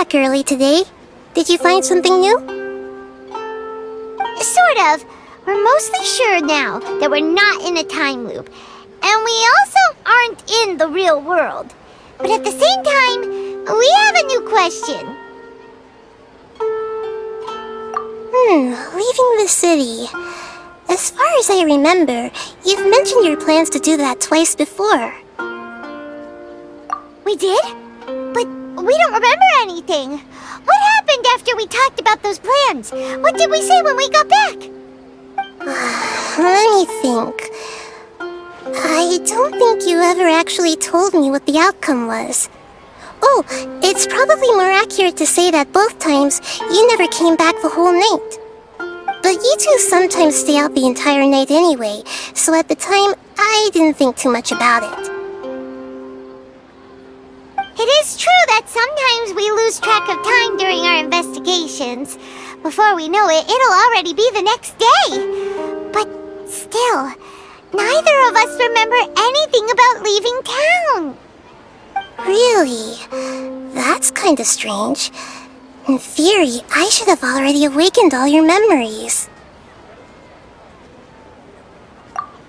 back early today. Did you find something new? Sort of. We're mostly sure now that we're not in a time loop. And we also aren't in the real world. But at the same time, we have a new question. Leaving the city. As far as I remember, you've mentioned your plans to do that twice before. We did? But we don't remember anything. What happened after we talked about those plans? What did we say when we got back? Let me think. I don't think you ever actually told me what the outcome was. Oh, it's probably more accurate to say that both times you never came back the whole night. But you two sometimes stay out the entire night anyway, so at the time, I didn't think too much about it. It is true that sometimes we lose track of time during our investigations. Before we know it, it'll already be the next day. But still, neither of us remember anything about leaving town. Really? That's kinda strange. In theory, I should have already awakened all your memories.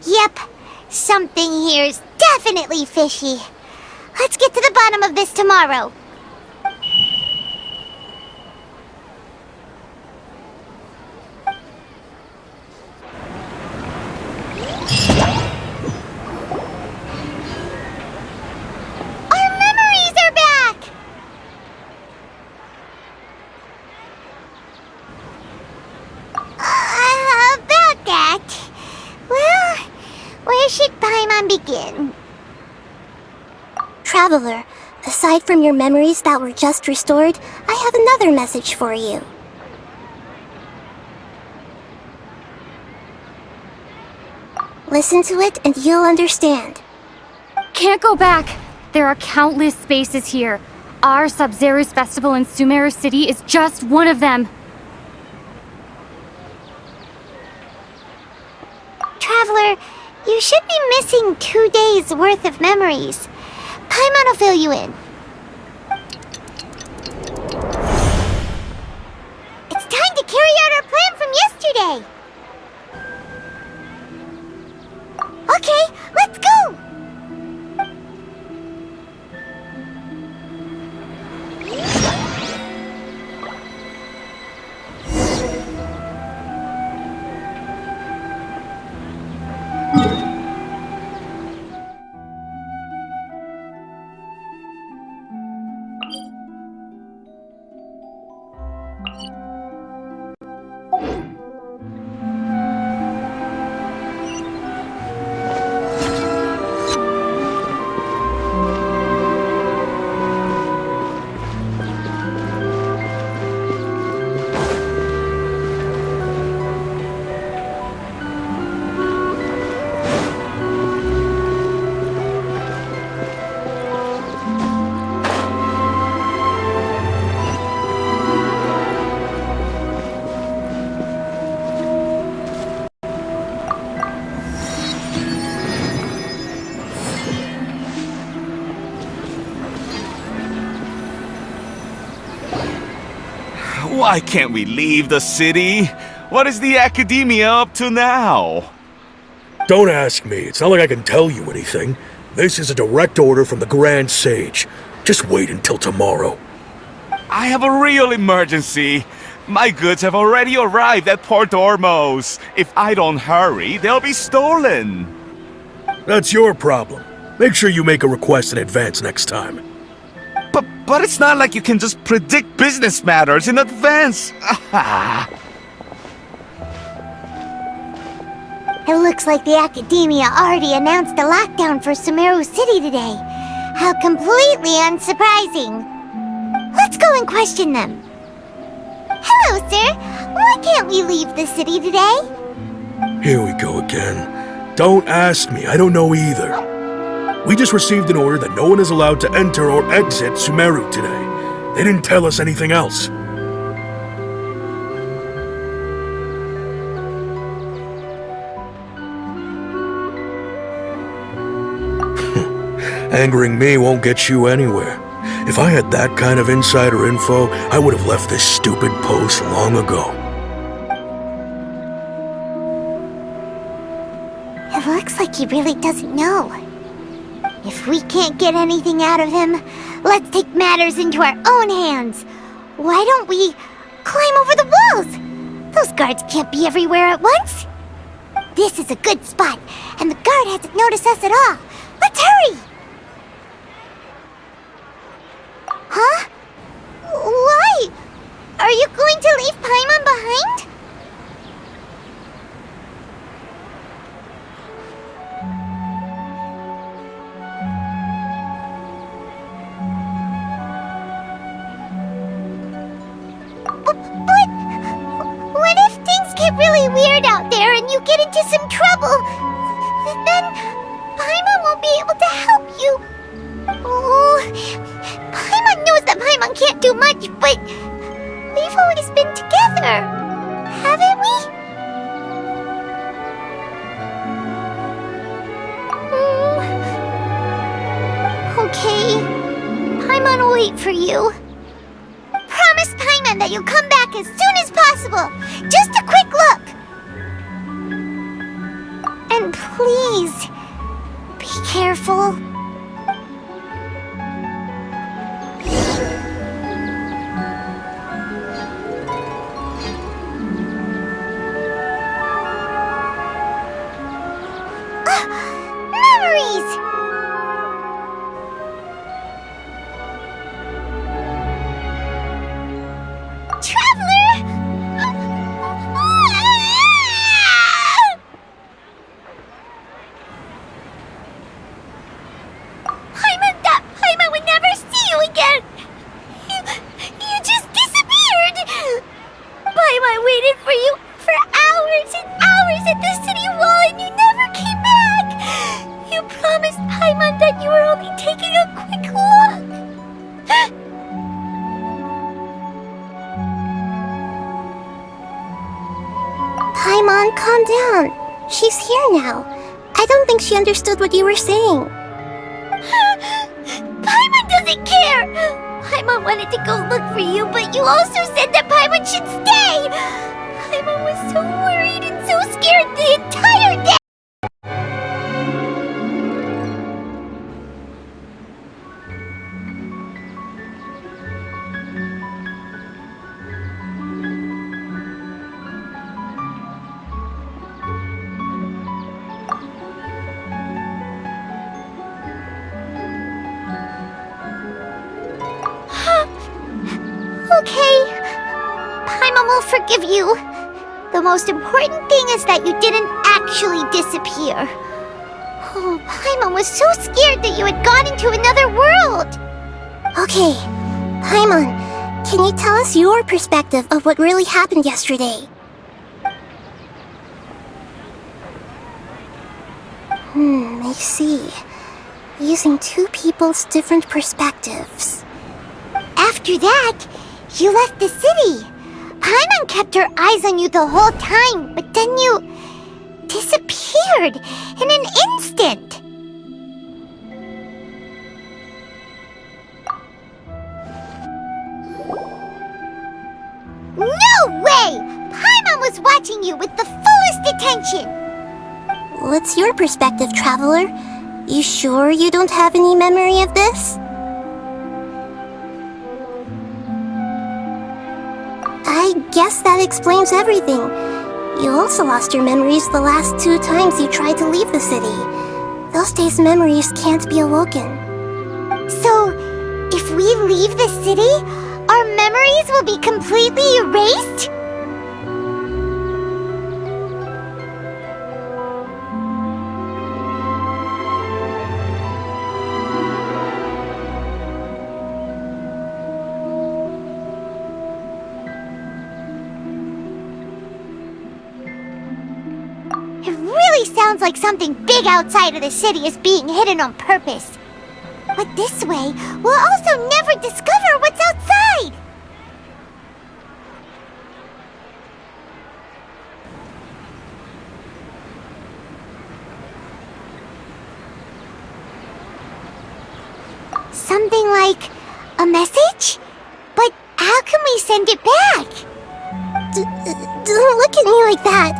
Yep, something here's definitely fishy. Let's get to the bottom of this tomorrow. Our memories are back! About that. Well, where should Pаймon begin? Traveler, aside from your memories that were just restored, I have another message for you. Listen to it and you'll understand. Can't go back! There are countless spaces here. Our Sub-Zero's festival in Sumero City is just one of them. Traveler, you should be missing 2 days' worth of memories. Pаймon will fill you in. It's time to carry out our plan from yesterday. Okay, let's go! Why can't we leave the city? What is the academia up to now? Don't ask me. It's not like I can tell you anything. This is a direct order from the Grand Sage. Just wait until tomorrow. I have a real emergency. My goods have already arrived at Port Ormos. If I don't hurry, they'll be stolen. That's your problem. Make sure you make a request in advance next time. But it's not like you can just predict business matters in advance. It looks like the Academia already announced a lockdown for Sumero City today. How completely unsurprising. Let's go and question them. Hello, sir. Why can't we leave the city today? Here we go again. Don't ask me. I don't know either. We just received an order that no one is allowed to enter or exit Sumero today. They didn't tell us anything else. Angering me won't get you anywhere. If I had that kind of insider info, I would have left this stupid post long ago. It looks like he really doesn't know. If we can't get anything out of him, let's take matters into our own hands. Why don't we climb over the walls? Those guards can't be everywhere at once. This is a good spot, and the guard hasn't noticed us at all. Let's hurry! Huh? Why? Are you going to leave Pаймон behind? But what if things get really weird out there and you get into some trouble? Then Pаймон won't be able to help you. Oh, Pаймon knows that Pаймon can't do much, but we've always been together, haven't we? Okay, Pаймon will wait for you. Promise Pаймon that you'll come back as soon as possible. Just a quick look. And please, be careful. Memories! Traveler! Pаймon would never see you again! You just disappeared! Pаймon waited for you for hours and hours at the city wall and you never came back! You promised Pаймon that you were only taking a quick look! Pаймon, calm down. She's here now. I don't think she understood what you were saying. Pаймon doesn't care! Pаймon wanted to go look for you, but you also said that Pаймon should stay! Pаймon was so worried and so scared the entire day! Okay, Pаймon will forgive you. The most important thing is that you didn't actually disappear. Oh, Pаймon was so scared that you had gone into another world. Okay, Pаймon, can you tell us your perspective of what really happened yesterday? I see. Using two people's different perspectives. After that, you left the city. Pаймon kept her eyes on you the whole time, but then you disappeared in an instant. No way! Pаймon was watching you with the fullest attention. What's your perspective, Traveler? You sure you don't have any memory of this? I guess that explains everything. You also lost your memories the last 2 times you tried to leave the city. Those days' memories can't be awoken. So, if we leave the city, our memories will be completely erased? Sounds like something big outside of the city is being hidden on purpose. But this way, we'll also never discover what's outside! Something like a A message? But how can we send it back? Don't look at me like that.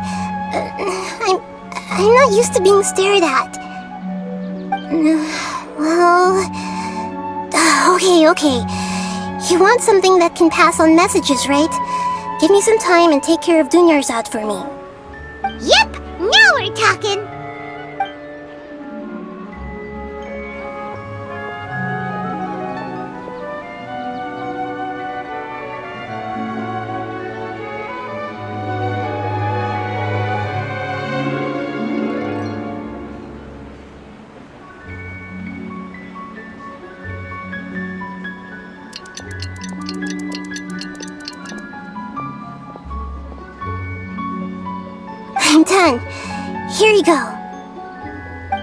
I'm not used to being stared at. Well... Okay. You want something that can pass on messages, right? Give me some time and take care of Dunyar's out for me. Yep, now we're talking. I'm done. Here you go.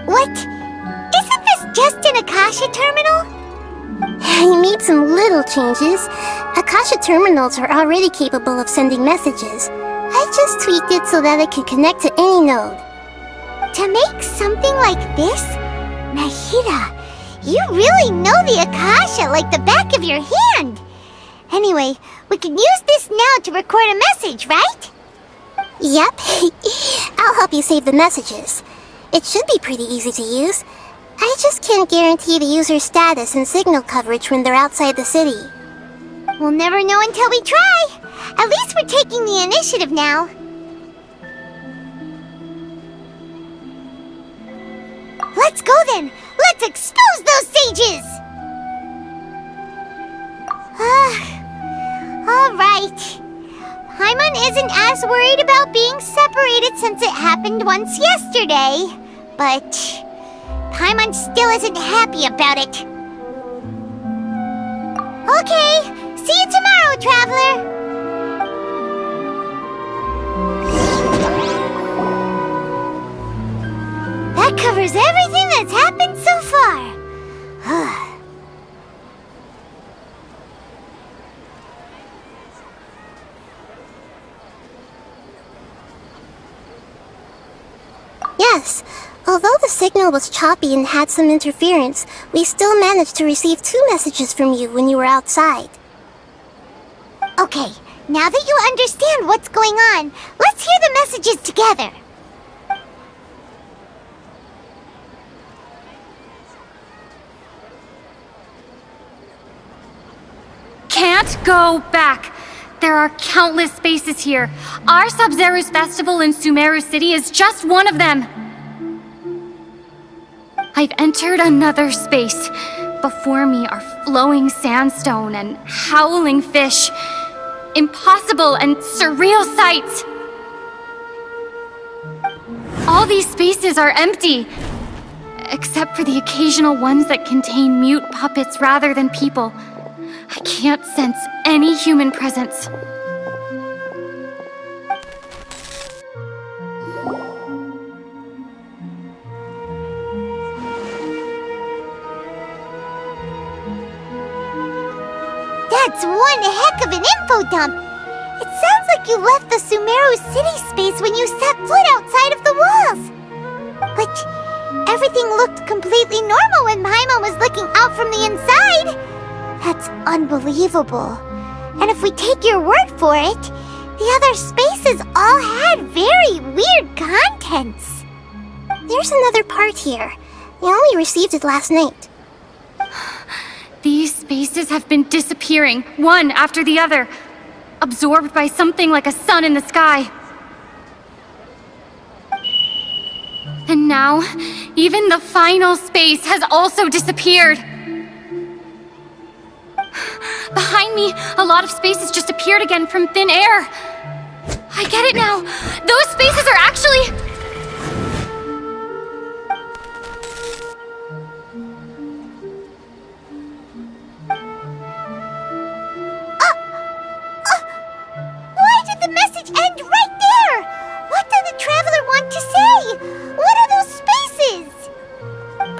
What? Isn't this just an Akasha terminal? I made some little changes. Akasha terminals are already capable of sending messages. I just tweaked it so that it could connect to any node. To make something like this? Nahida, you really know the Akasha like the back of your hand. Anyway, we can use this now to record a message, right? Yep. I'll help you save the messages. It should be pretty easy to use. I just can't guarantee the user's status and signal coverage when they're outside the city. We'll never know until we try. At least we're taking the initiative now. Let's go then! Let's expose those sages! Alright. Pаймon isn't as worried about being separated since it happened once yesterday. But Pаймon still isn't happy about it. Okay, see you tomorrow, traveler! That covers everything that's happened so far. Yes. Although the signal was choppy and had some interference, we still managed to receive 2 messages from you when you were outside. Okay, now that you understand what's going on, let's hear the messages together. Can't go back. There are countless spaces here. Our Sub-Zero's festival in Sumeru City is just one of them. I've entered another space. Before me are flowing sandstone and howling fish. Impossible and surreal sights. All these spaces are empty, except for the occasional ones that contain mute puppets rather than people. I can't sense any human presence. That's one heck of an info dump. It sounds like you left the Sumeru city space when you set foot outside of the walls. But everything looked completely normal when Pаймon was looking out from the inside. That's unbelievable. And if we take your word for it, the other spaces all had very weird contents. There's another part here. We only received it last night. These spaces have been disappearing, one after the other, absorbed by something like a sun in the sky. And now, even the final space has also disappeared. Behind me, a lot of spaces just appeared again from thin air. I get it now. Those spaces are actually... Why did the message end right there? What did the traveler want to say? What are those spaces?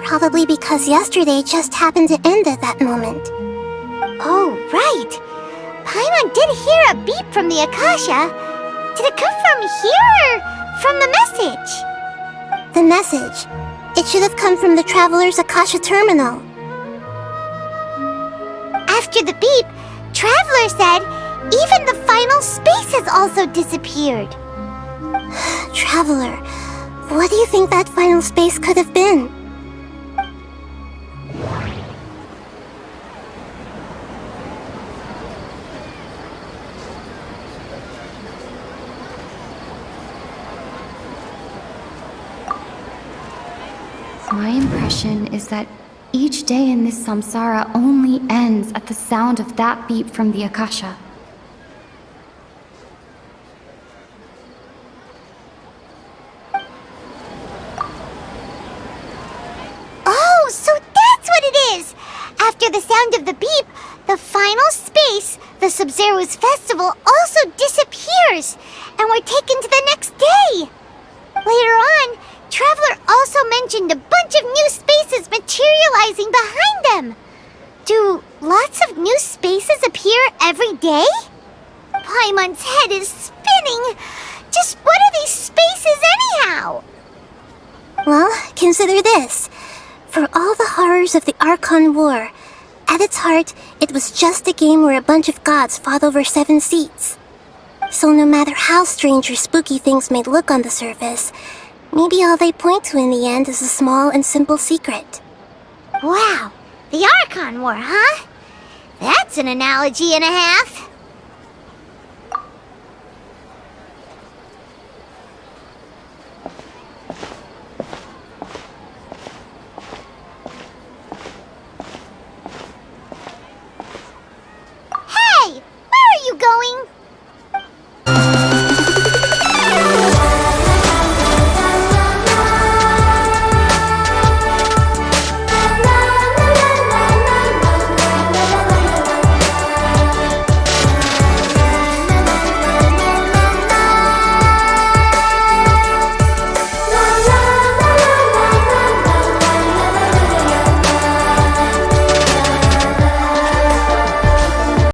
Probably because yesterday just happened to end at that moment. Oh, right. Pаймon did hear a beep from the Akasha. Did it come from here or from the message? The message. It should have come from the Traveler's Akasha terminal. after the beep, Traveler said even the final space has also disappeared. Traveler, what do you think that final space could have been? My impression is that each day in this samsara only ends at the sound of that beep from the Akasha. Oh, so that's what it is! After the sound of the beep, the final space, the Sub-Zero's festival, also disappears, and we're taken to the next day! Later on, Traveler also mentioned a bunch of new spaces materializing behind them. Do lots of new spaces appear every day? Paimon's head is spinning. Just what are these spaces anyhow? Well, consider this. For all the horrors of the Archon War, at its heart, it was just a game where a bunch of gods fought over 7 seats. So no matter how strange or spooky things may look on the surface, maybe all they point to in the end is a small and simple secret. Wow, the Archon War, huh? That's an analogy and a half.